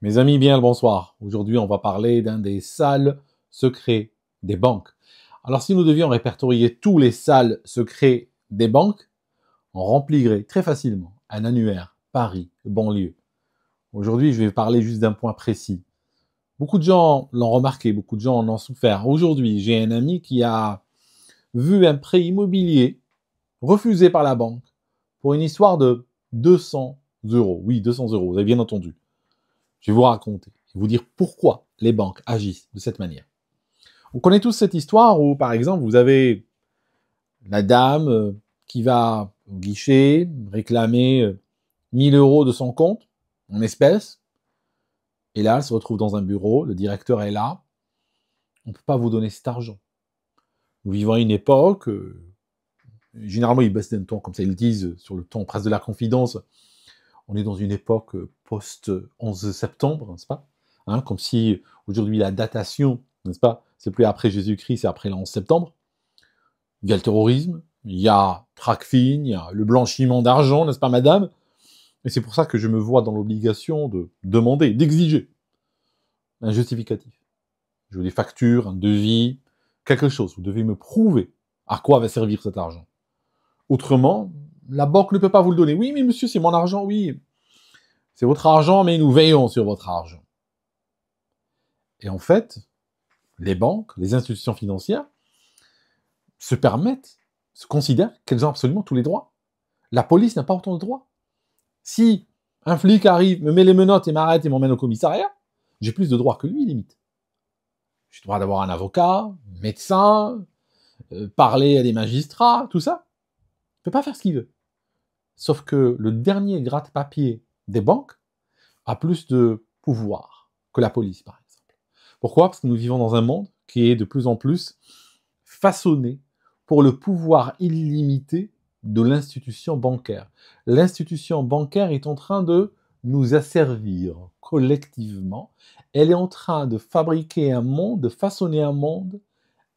Mes amis, bien le bonsoir. Aujourd'hui, on va parler d'un des sales secrets des banques. Alors, si nous devions répertorier tous les sales secrets des banques, on remplirait très facilement un annuaire Paris, banlieue. Aujourd'hui, je vais parler juste d'un point précis. Beaucoup de gens l'ont remarqué, beaucoup de gens en ont souffert. Aujourd'hui, j'ai un ami qui a vu un prêt immobilier refusé par la banque pour une histoire de 200 euros. Oui, 200 euros, vous avez bien entendu. Je vais vous raconter, vous dire pourquoi les banques agissent de cette manière. On connaît tous cette histoire où, par exemple, vous avez la dame qui va au guichet réclamer 1000 euros de son compte en espèces. Et là, elle se retrouve dans un bureau, le directeur est là. On ne peut pas vous donner cet argent. Nous vivons à une époque, généralement ils baissent d'un ton, comme ça ils le disent, sur le ton presque de la confidence. On est dans une époque post-11 septembre, n'est-ce pas? Comme si aujourd'hui la datation, n'est-ce pas? C'est plus après Jésus-Christ, c'est après le 11 septembre. Il y a le terrorisme, il y a Tracfin, il y a le blanchiment d'argent, n'est-ce pas, madame? Et c'est pour ça que je me vois dans l'obligation de demander, d'exiger un justificatif. Je veux des factures, un devis, quelque chose. Vous devez me prouver à quoi va servir cet argent. Autrement, la banque ne peut pas vous le donner. Oui, mais monsieur, c'est mon argent, oui. C'est votre argent, mais nous veillons sur votre argent. Et en fait, les banques, les institutions financières, se permettent, se considèrent qu'elles ont absolument tous les droits. La police n'a pas autant de droits. Si un flic arrive, me met les menottes et m'arrête et m'emmène au commissariat, j'ai plus de droits que lui, limite. J'ai le droit d'avoir un avocat, un médecin, parler à des magistrats, tout ça. Il ne peut pas faire ce qu'il veut. Sauf que le dernier gratte-papier des banques a plus de pouvoir que la police, par exemple. Pourquoi? Parce que nous vivons dans un monde qui est de plus en plus façonné pour le pouvoir illimité de l'institution bancaire. L'institution bancaire est en train de nous asservir collectivement. Elle est en train de fabriquer un monde, de façonner un monde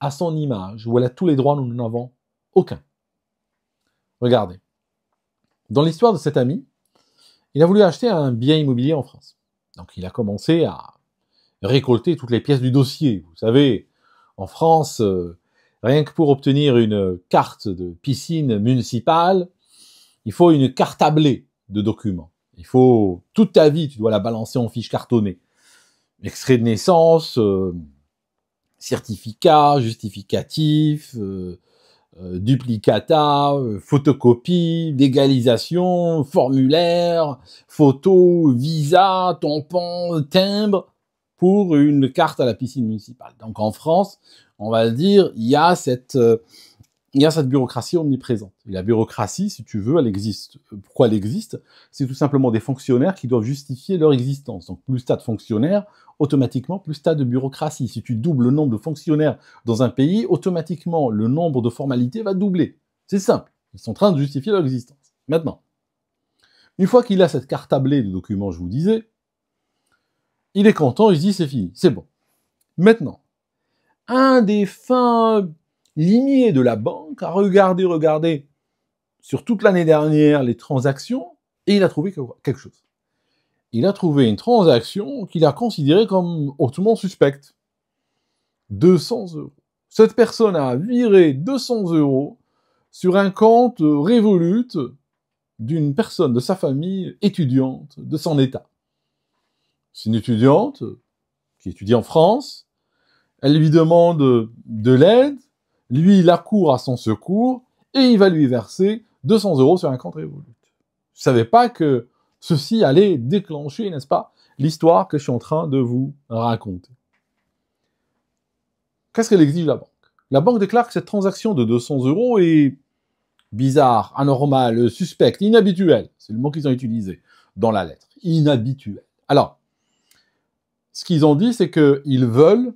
à son image, où elle a tous les droits, nous n'en avons aucun. Regardez. Dans l'histoire de cet ami, il a voulu acheter un bien immobilier en France. Donc il a commencé à récolter toutes les pièces du dossier. Vous savez, en France, rien que pour obtenir une carte de piscine municipale, il faut une carte tablée de documents. Il faut, toute ta vie, tu dois la balancer en fiche cartonnée. Extrait de naissance, certificat, justificatif, duplicata, photocopie, légalisation, formulaire, photo, visa, tampon, timbre, pour une carte à la piscine municipale. Donc en France, on va dire, il y a cette bureaucratie omniprésente. Et la bureaucratie, si tu veux, elle existe. Pourquoi elle existe? C'est tout simplement des fonctionnaires qui doivent justifier leur existence. Donc plus tu as de fonctionnaires, automatiquement, plus tu as de bureaucratie. Si tu doubles le nombre de fonctionnaires dans un pays, automatiquement, le nombre de formalités va doubler. C'est simple. Ils sont en train de justifier leur existence. Maintenant, une fois qu'il a cette carte tablée de documents, je vous disais, il est content, il se dit c'est fini, c'est bon. Maintenant, un des fins limiers de la banque a regardé sur toute l'année dernière les transactions et il a trouvé quelque chose. Il a trouvé une transaction qu'il a considérée comme hautement suspecte. 200 euros. Cette personne a viré 200 euros sur un compte Revolut d'une personne de sa famille étudiante de son état. C'est une étudiante qui étudie en France. Elle lui demande de l'aide. Lui, il accourt à son secours et il va lui verser 200 euros sur un compte Revolut. Je ne savais pas que ceci allait déclencher, n'est-ce pas, l'histoire que je suis en train de vous raconter. Qu'est-ce qu'elle exige la banque? La banque déclare que cette transaction de 200 euros est bizarre, anormale, suspecte, inhabituelle. C'est le mot qu'ils ont utilisé dans la lettre. Inhabituelle. Alors, ce qu'ils ont dit, c'est qu'ils veulent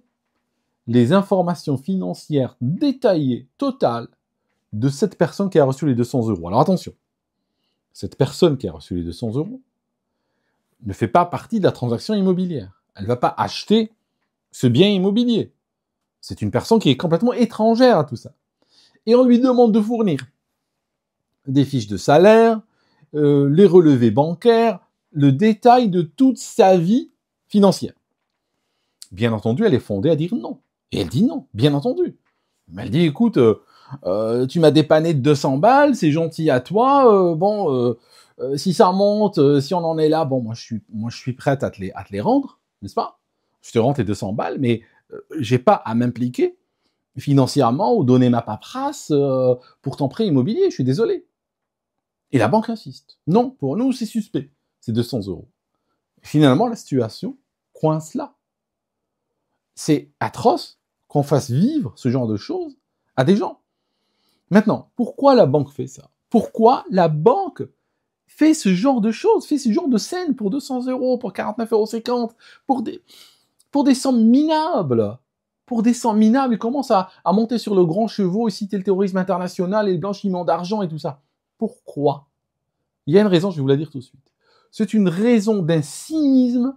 les informations financières détaillées, totales, de cette personne qui a reçu les 200 euros. Alors attention, cette personne qui a reçu les 200 euros ne fait pas partie de la transaction immobilière. Elle ne va pas acheter ce bien immobilier. C'est une personne qui est complètement étrangère à tout ça. Et on lui demande de fournir des fiches de salaire, les relevés bancaires, le détail de toute sa vie financière. Bien entendu, elle est fondée à dire non. Et elle dit non, bien entendu. Mais elle dit, écoute, tu m'as dépanné de 200 balles, c'est gentil à toi, si ça monte, si on en est là, bon, moi je suis prête à te les rendre, n'est-ce pas? Je te rends tes 200 balles, mais j'ai pas à m'impliquer financièrement ou donner ma paperasse pour ton prêt immobilier, je suis désolé. Et la banque insiste. Non, pour nous, c'est suspect. C'est 200 euros. Finalement, la situation coince là. C'est atroce qu'on fasse vivre ce genre de choses à des gens. Maintenant, pourquoi la banque fait ça? Pourquoi la banque fait ce genre de choses, fait ce genre de scène pour 200 euros, pour 49,50 €, pour des sommes minables? Pour des sommes minables, ils commencent à monter sur le grand chevaux et citer le terrorisme international et le blanchiment d'argent et tout ça. Pourquoi? Il y a une raison, je vais vous la dire tout de suite. C'est une raison d'un cynisme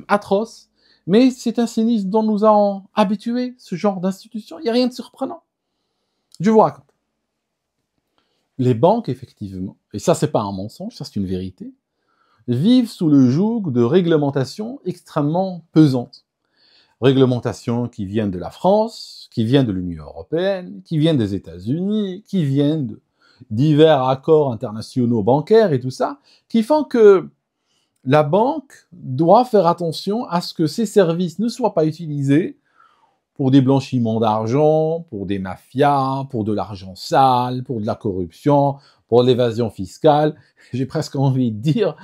atroce, mais c'est un cynisme dont nous avons habitués, ce genre d'institution. Il n'y a rien de surprenant. Je vous raconte. Les banques, effectivement, et ça c'est pas un mensonge, ça c'est une vérité, vivent sous le joug de réglementations extrêmement pesantes. Réglementations qui viennent de la France, qui viennent de l'Union européenne, qui viennent des États-Unis, qui viennent de divers accords internationaux bancaires et tout ça, qui font que la banque doit faire attention à ce que ses services ne soient pas utilisés pour des blanchiments d'argent, pour des mafias, pour de l'argent sale, pour de la corruption, pour l'évasion fiscale. J'ai presque envie de dire,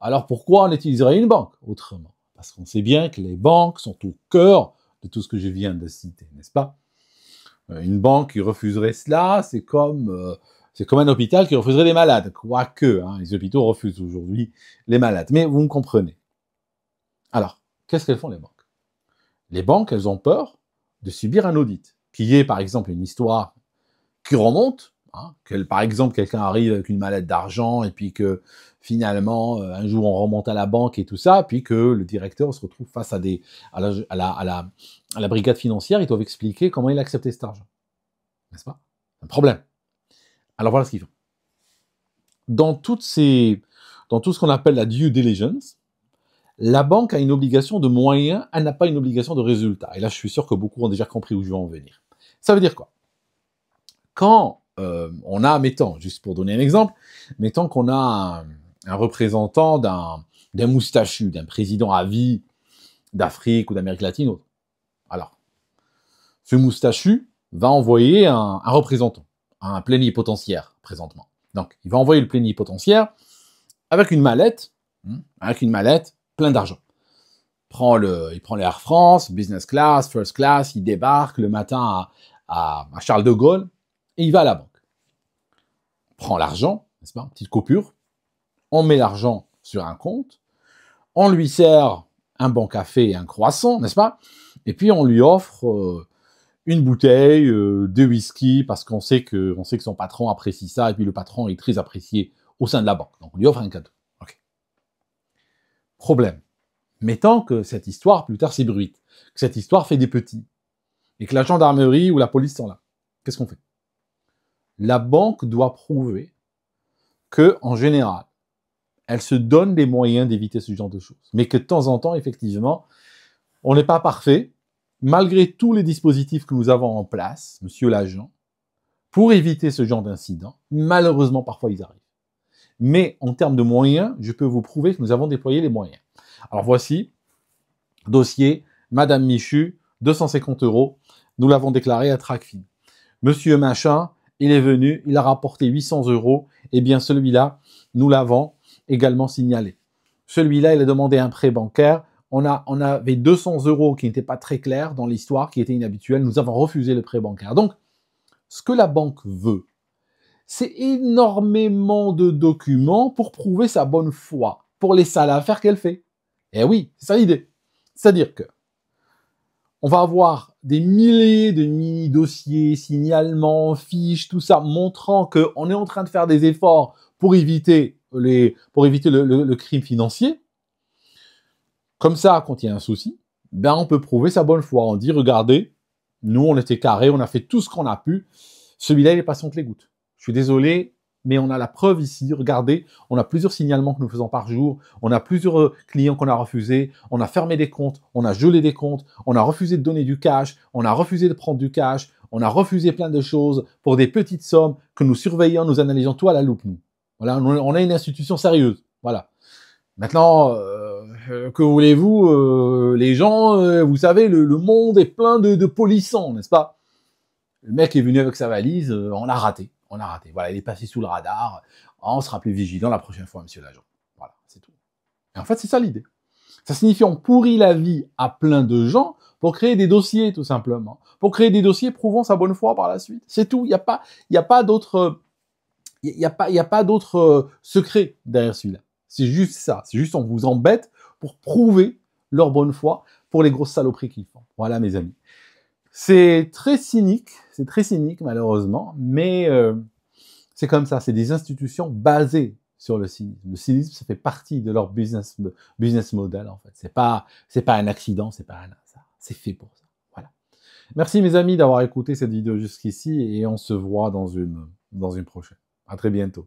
alors pourquoi on utiliserait une banque autrement? Parce qu'on sait bien que les banques sont au cœur de tout ce que je viens de citer, n'est-ce pas? Une banque qui refuserait cela, c'est comme un hôpital qui refuserait les malades. Quoique, les hôpitaux refusent aujourd'hui les malades. Mais vous me comprenez. Alors, qu'est-ce qu'elles font les banques? Les banques, elles ont peur de subir un audit, qui est par exemple une histoire qui remonte, que par exemple quelqu'un arrive avec une mallette d'argent et puis que finalement un jour on remonte à la banque et tout ça, puis que le directeur se retrouve face à la brigade financière, ils doivent expliquer comment il a accepté cet argent, n'est-ce pas? Un problème. Alors voilà ce qu'ils font. Dans tout ce qu'on appelle la due diligence, la banque a une obligation de moyens, elle n'a pas une obligation de résultat. Et là, je suis sûr que beaucoup ont déjà compris où je veux en venir. Ça veut dire quoi? Quand on a, mettons, juste pour donner un exemple, mettons qu'on a un représentant d'un moustachu, d'un président à vie d'Afrique ou d'Amérique latine. Alors, ce moustachu va envoyer un représentant, un plénipotentiaire, présentement. Donc, il va envoyer le plénipotentiaire avec une mallette, plein d'argent. Il prend l'Air France, business class, first class, il débarque le matin à Charles de Gaulle et il va à la banque. On prend l'argent, n'est-ce pas, une petite coupure, on met l'argent sur un compte, on lui sert un bon café et un croissant, n'est-ce pas, et puis on lui offre une bouteille de whisky parce qu'on sait que son patron apprécie ça et puis le patron est très apprécié au sein de la banque. Donc on lui offre un cadeau. Okay. Problème. Mettons que cette histoire, plus tard, s'ébruite, que cette histoire fait des petits, et que la gendarmerie ou la police sont là. Qu'est-ce qu'on fait? La banque doit prouver que, en général, elle se donne les moyens d'éviter ce genre de choses. Mais que de temps en temps, effectivement, on n'est pas parfait, malgré tous les dispositifs que nous avons en place, monsieur l'agent, pour éviter ce genre d'incident. Malheureusement, parfois, ils arrivent. Mais en termes de moyens, je peux vous prouver que nous avons déployé les moyens. Alors voici, dossier, Madame Michu, 250 €, nous l'avons déclaré à Tracfin. Monsieur Machin, il est venu, il a rapporté 800 €, et bien celui-là, nous l'avons également signalé. Celui-là, il a demandé un prêt bancaire, on avait 200 € qui n'étaient pas très clairs dans l'histoire, qui étaient inhabituels, nous avons refusé le prêt bancaire. Donc, ce que la banque veut, c'est énormément de documents pour prouver sa bonne foi, pour les sales affaires qu'elle fait. Eh oui, c'est ça l'idée. C'est-à-dire que on va avoir des milliers de mini-dossiers, signalements, fiches, tout ça, montrant qu'on est en train de faire des efforts pour éviter le crime financier. Comme ça, quand il y a un souci, ben on peut prouver sa bonne foi. On dit, regardez, nous on était carrés, on a fait tout ce qu'on a pu. Celui-là, il est passé entre les gouttes. Je suis désolé, mais on a la preuve ici, regardez, on a plusieurs signalements que nous faisons par jour, on a plusieurs clients qu'on a refusés, on a fermé des comptes, on a gelé des comptes, on a refusé de donner du cash, on a refusé de prendre du cash, on a refusé plein de choses pour des petites sommes que nous surveillons, nous analysons tout à la loupe, nous. Voilà, on a une institution sérieuse, voilà. Maintenant, que voulez-vous, les gens, vous savez, le monde est plein de polissons, n'est-ce pas? Le mec est venu avec sa valise, on l'a raté. On a raté. Voilà, il est passé sous le radar. On sera plus vigilant la prochaine fois, monsieur l'agent. Voilà, c'est tout. Et en fait, c'est ça l'idée. Ça signifie on pourrit la vie à plein de gens pour créer des dossiers, tout simplement. Pour créer des dossiers prouvant sa bonne foi par la suite. C'est tout. Il n'y a pas d'autre, secret derrière celui-là. C'est juste ça. C'est juste on vous embête pour prouver leur bonne foi pour les grosses saloperies qu'ils font. Voilà, mes amis. C'est très cynique malheureusement, mais c'est comme ça, c'est des institutions basées sur le cynisme. Le cynisme, ça fait partie de leur business model en fait. C'est pas un accident, c'est pas un hasard, c'est fait pour ça. Voilà. Merci mes amis d'avoir écouté cette vidéo jusqu'ici et on se voit dans une prochaine. À très bientôt.